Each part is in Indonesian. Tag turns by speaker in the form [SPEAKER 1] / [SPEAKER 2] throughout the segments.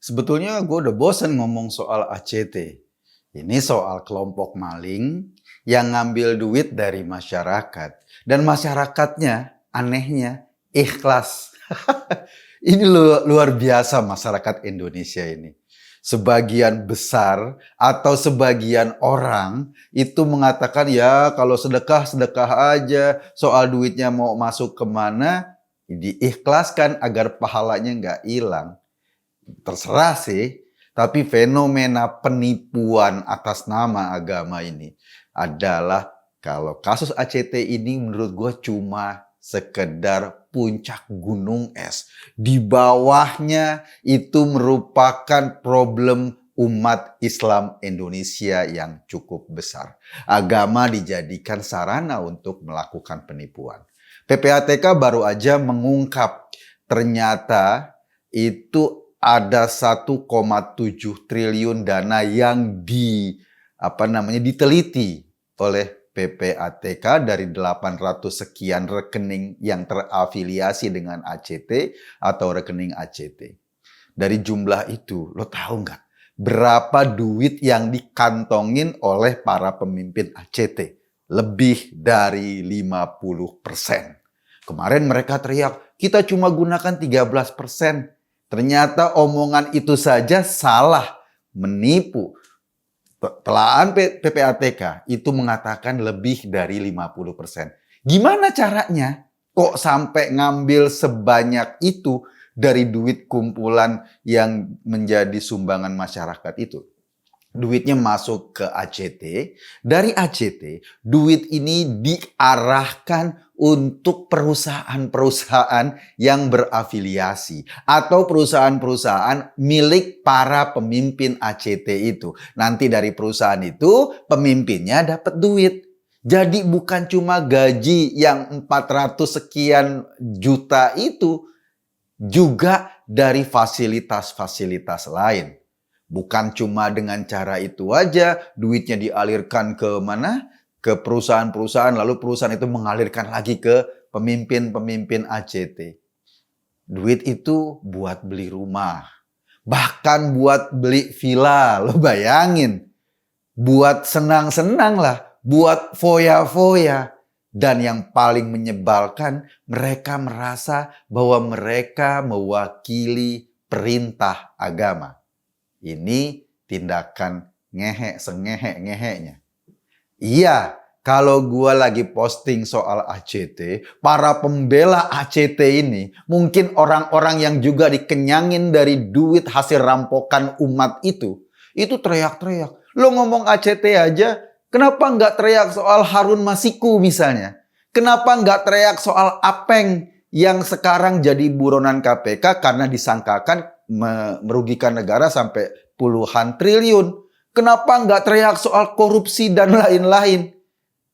[SPEAKER 1] Sebetulnya gue udah bosen ngomong soal ACT. Ini soal kelompok maling yang ngambil duit dari masyarakat. Dan masyarakatnya, anehnya, ikhlas. Ini luar biasa masyarakat Indonesia ini. Sebagian besar atau sebagian orang itu mengatakan ya kalau sedekah, sedekah aja. Soal duitnya mau masuk kemana, diikhlaskan agar pahalanya nggak hilang. Terserah sih, tapi fenomena penipuan atas nama agama ini adalah kalau kasus ACT ini menurut gue cuma sekedar puncak gunung es. Di bawahnya itu merupakan problem umat Islam Indonesia yang cukup besar. Agama dijadikan sarana untuk melakukan penipuan. PPATK baru aja mengungkap ternyata itu ada 1,7 triliun dana yang diteliti oleh PPATK dari 800 sekian rekening yang terafiliasi dengan ACT atau rekening ACT. Dari jumlah itu, lo tahu nggak berapa duit yang dikantongin oleh para pemimpin ACT? Lebih dari 50%. Kemarin mereka teriak, kita cuma gunakan 13%. Ternyata omongan itu saja salah, menipu. Telahan PPATK itu mengatakan lebih dari 50%. Gimana caranya? Kok sampai ngambil sebanyak itu dari duit kumpulan yang menjadi sumbangan masyarakat itu? Duitnya masuk ke ACT. Dari ACT, duit ini diarahkan untuk perusahaan-perusahaan yang berafiliasi atau perusahaan-perusahaan milik para pemimpin ACT itu. Nanti dari perusahaan itu pemimpinnya dapat duit. Jadi bukan cuma gaji yang 400 sekian juta itu, juga dari fasilitas-fasilitas lain. Bukan cuma dengan cara itu aja, duitnya dialirkan ke mana? Ke perusahaan-perusahaan, lalu perusahaan itu mengalirkan lagi ke pemimpin-pemimpin ACT. Duit itu buat beli rumah, bahkan buat beli villa, lo bayangin. Buat senang-senang lah, buat foya-foya. Dan yang paling menyebalkan, mereka merasa bahwa mereka mewakili perintah agama. Ini tindakan ngehe sengehe-ngehenya. Iya, kalau gua lagi posting soal ACT, para pembela ACT ini mungkin orang-orang yang juga dikenyangin dari duit hasil rampokan umat itu teriak-teriak. Lo ngomong ACT aja, kenapa nggak teriak soal Harun Masiku misalnya? Kenapa nggak teriak soal Apeng yang sekarang jadi buronan KPK karena disangkakan merugikan negara sampai puluhan triliun. Kenapa nggak teriak soal korupsi dan lain-lain?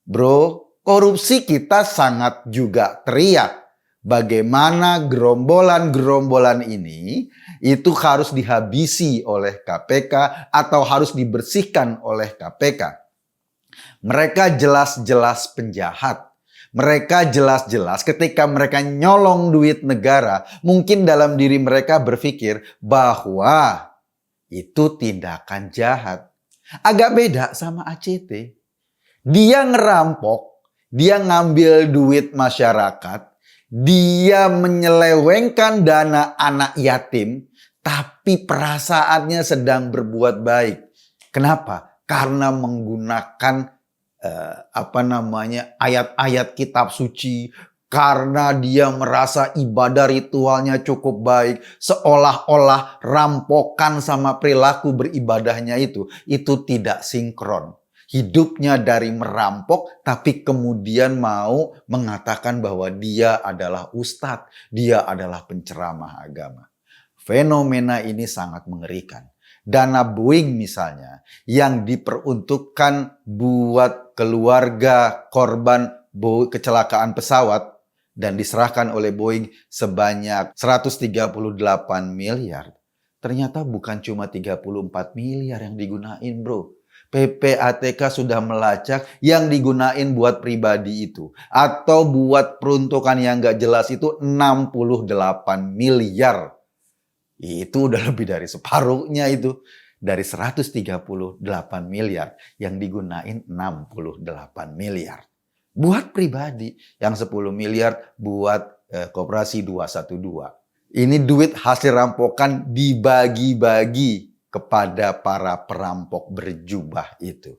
[SPEAKER 1] Bro, korupsi kita sangat juga teriak. Bagaimana gerombolan-gerombolan ini itu harus dihabisi oleh KPK atau harus dibersihkan oleh KPK. Mereka jelas-jelas penjahat. Mereka jelas-jelas ketika mereka nyolong duit negara, mungkin dalam diri mereka berpikir bahwa itu tindakan jahat. Agak beda sama ACT. Dia ngerampok, dia ngambil duit masyarakat, dia menyelewengkan dana anak yatim, tapi perasaannya sedang berbuat baik. Kenapa? Karena menggunakan ayat-ayat kitab suci, karena dia merasa ibadah ritualnya cukup baik, seolah-olah rampokan sama perilaku beribadahnya itu tidak sinkron. Hidupnya dari merampok, tapi kemudian mau mengatakan bahwa dia adalah ustadz, dia adalah penceramah agama. Fenomena ini sangat mengerikan. Dana Boeing misalnya yang diperuntukkan buat keluarga korban kecelakaan pesawat dan diserahkan oleh Boeing sebanyak 138 miliar. Ternyata bukan cuma 34 miliar yang digunain, bro. PPATK sudah melacak yang digunain buat pribadi itu. Atau buat peruntukan yang gak jelas itu 68 miliar. Itu udah lebih dari separuhnya itu. Dari 138 miliar yang digunain 68 miliar. Buat pribadi, yang 10 miliar buat koperasi 212. Ini duit hasil rampokan dibagi-bagi kepada para perampok berjubah itu.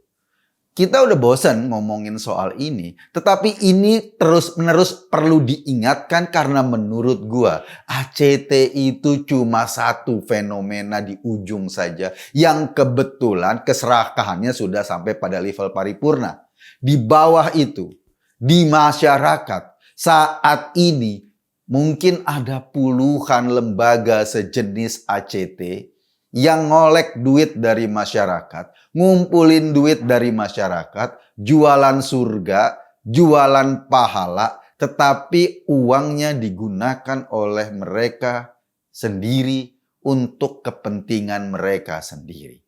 [SPEAKER 1] Kita udah bosan ngomongin soal ini, tetapi ini terus-menerus perlu diingatkan karena menurut gua ACT itu cuma satu fenomena di ujung saja yang kebetulan keserakahannya sudah sampai pada level paripurna. Di bawah itu, di masyarakat saat ini mungkin ada puluhan lembaga sejenis ACT yang ngolek duit dari masyarakat, ngumpulin duit dari masyarakat, jualan surga, jualan pahala, tetapi uangnya digunakan oleh mereka sendiri untuk kepentingan mereka sendiri.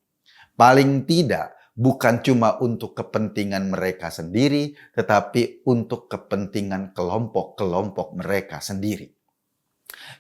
[SPEAKER 1] Paling tidak, bukan cuma untuk kepentingan mereka sendiri, tetapi untuk kepentingan kelompok-kelompok mereka sendiri.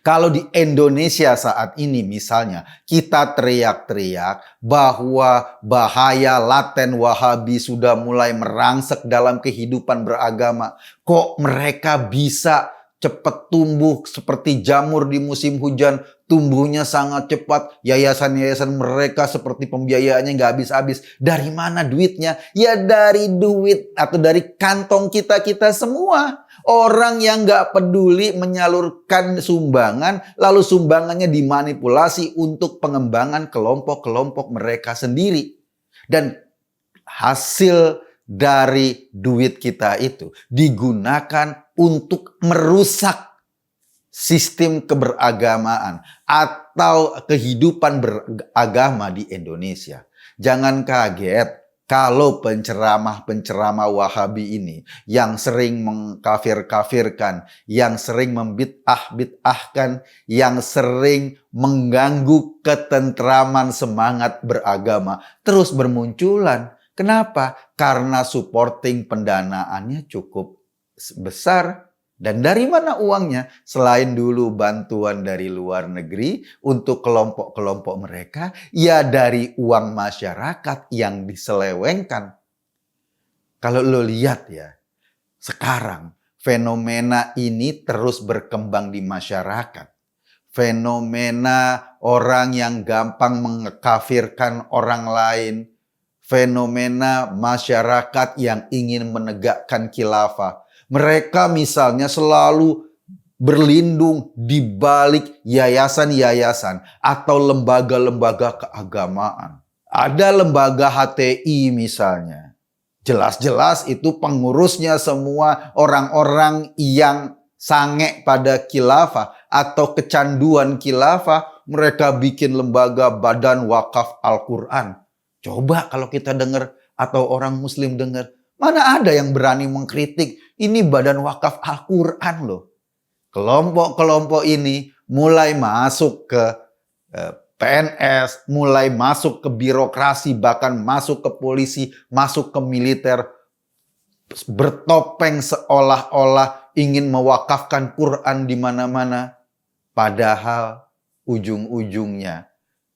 [SPEAKER 1] Kalau di Indonesia saat ini misalnya kita teriak-teriak bahwa bahaya laten Wahabi sudah mulai merangsek dalam kehidupan beragama. Kok mereka bisa cepat tumbuh seperti jamur di musim hujan, tumbuhnya sangat cepat. Yayasan-yayasan mereka seperti pembiayaannya nggak habis-habis. Dari mana duitnya? Ya dari duit atau dari kantong kita-kita semua. Orang yang nggak peduli menyalurkan sumbangan, lalu sumbangannya dimanipulasi untuk pengembangan kelompok-kelompok mereka sendiri. Dan hasil dari duit kita itu digunakan untuk merusak sistem keberagamaan atau kehidupan beragama di Indonesia. Jangan kaget kalau penceramah-penceramah Wahabi ini yang sering mengkafir-kafirkan, yang sering membid'ah-bid'ahkan, yang sering mengganggu ketentraman semangat beragama terus bermunculan. Kenapa? Karena supporting pendanaannya cukup besar. Dan dari mana uangnya? Selain dulu bantuan dari luar negeri untuk kelompok-kelompok mereka, ya dari uang masyarakat yang diselewengkan. Kalau lo lihat ya, sekarang fenomena ini terus berkembang di masyarakat. Fenomena orang yang gampang mengkafirkan orang lain. Fenomena masyarakat yang ingin menegakkan khilafah. Mereka misalnya selalu berlindung di balik yayasan-yayasan atau lembaga-lembaga keagamaan. Ada lembaga HTI misalnya. Jelas-jelas itu pengurusnya semua orang-orang yang sange pada khilafah atau kecanduan khilafah. Mereka bikin lembaga Badan Wakaf Al-Quran. Coba kalau kita dengar atau orang muslim dengar, mana ada yang berani mengkritik, ini Badan Wakaf Al-Quran loh. Kelompok-kelompok ini mulai masuk ke PNS, mulai masuk ke birokrasi, bahkan masuk ke polisi, masuk ke militer. Bertopeng seolah-olah ingin mewakafkan Quran di mana-mana. Padahal ujung-ujungnya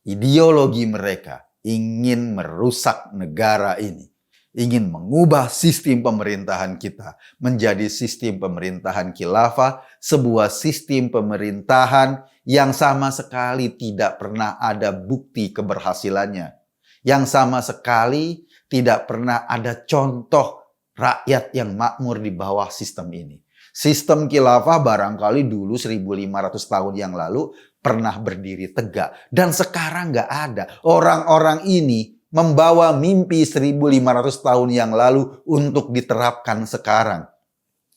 [SPEAKER 1] ideologi mereka ingin merusak negara ini. Ingin mengubah sistem pemerintahan kita menjadi sistem pemerintahan khilafah, sebuah sistem pemerintahan yang sama sekali tidak pernah ada bukti keberhasilannya, yang sama sekali tidak pernah ada contoh rakyat yang makmur di bawah sistem ini. Sistem khilafah barangkali dulu 1500 tahun yang lalu pernah berdiri tegak dan sekarang nggak ada. Orang-orang ini membawa mimpi 1500 tahun yang lalu untuk diterapkan sekarang.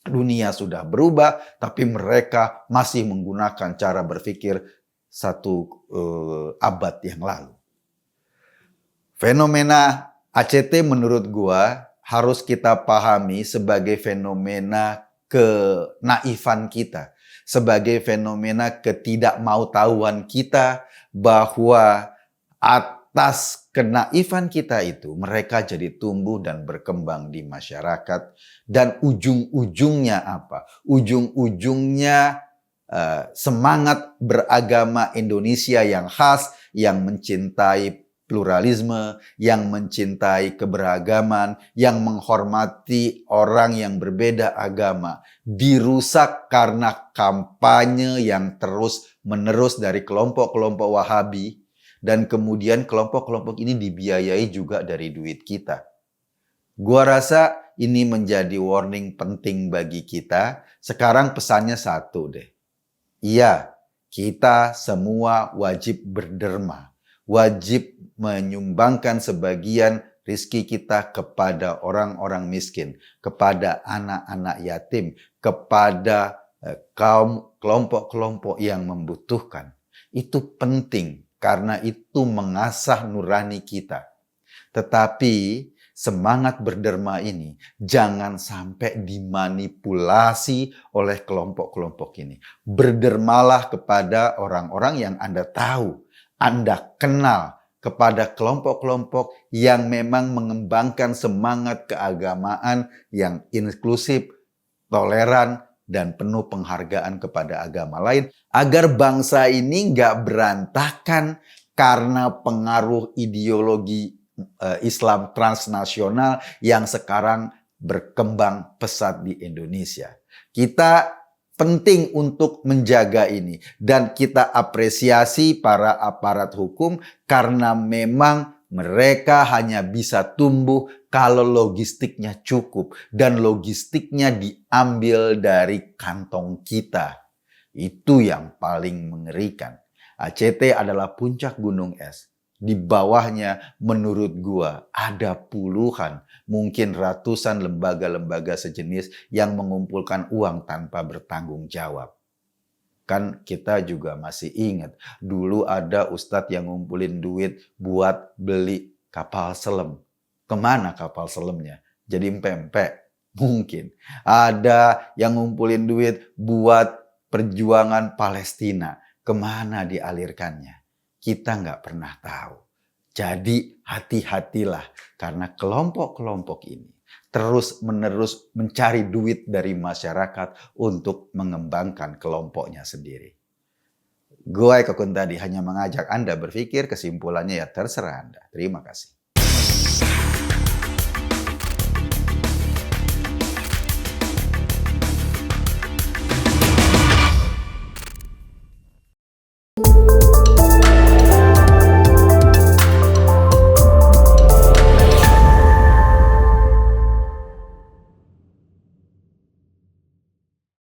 [SPEAKER 1] Dunia sudah berubah, tapi mereka masih menggunakan cara berpikir satu abad yang lalu. Fenomena ACT menurut gua harus kita pahami sebagai fenomena kenaifan kita, sebagai fenomena ketidakmautawan kita bahwa atas kenaifan kita itu mereka jadi tumbuh dan berkembang di masyarakat dan ujung-ujungnya apa? Ujung-ujungnya semangat beragama Indonesia yang khas, yang mencintai pluralisme, yang mencintai keberagaman, yang menghormati orang yang berbeda agama, dirusak karena kampanye yang terus-menerus dari kelompok-kelompok Wahabi, dan kemudian kelompok-kelompok ini dibiayai juga dari duit kita. Gua rasa ini menjadi warning penting bagi kita. Sekarang pesannya satu deh. Iya, kita semua wajib berderma, wajib menyumbangkan sebagian rizki kita kepada orang-orang miskin, kepada anak-anak yatim, kepada kaum kelompok-kelompok yang membutuhkan. Itu penting karena itu mengasah nurani kita. Tetapi semangat berderma ini jangan sampai dimanipulasi oleh kelompok-kelompok ini. Berdermalah kepada orang-orang yang Anda tahu, Anda kenal, kepada kelompok-kelompok yang memang mengembangkan semangat keagamaan yang inklusif, toleran, dan penuh penghargaan kepada agama lain, agar bangsa ini nggak berantakan karena pengaruh ideologi Islam transnasional yang sekarang berkembang pesat di Indonesia. Kita penting untuk menjaga ini dan kita apresiasi para aparat hukum karena memang mereka hanya bisa tumbuh kalau logistiknya cukup dan logistiknya diambil dari kantong kita. Itu yang paling mengerikan. ACT adalah puncak gunung es. Di bawahnya menurut gua ada puluhan, mungkin ratusan lembaga-lembaga sejenis yang mengumpulkan uang tanpa bertanggung jawab. Kan kita juga masih ingat, dulu ada ustadz yang ngumpulin duit buat beli kapal selam. Kemana kapal selamnya? Jadi pempek? Mungkin. Ada yang ngumpulin duit buat perjuangan Palestina. Kemana dialirkannya? Kita nggak pernah tahu. Jadi hati-hatilah karena kelompok-kelompok ini terus-menerus mencari duit dari masyarakat untuk mengembangkan kelompoknya sendiri. Gue Eko Kuntadi hanya mengajak Anda berpikir, kesimpulannya ya terserah Anda. Terima kasih.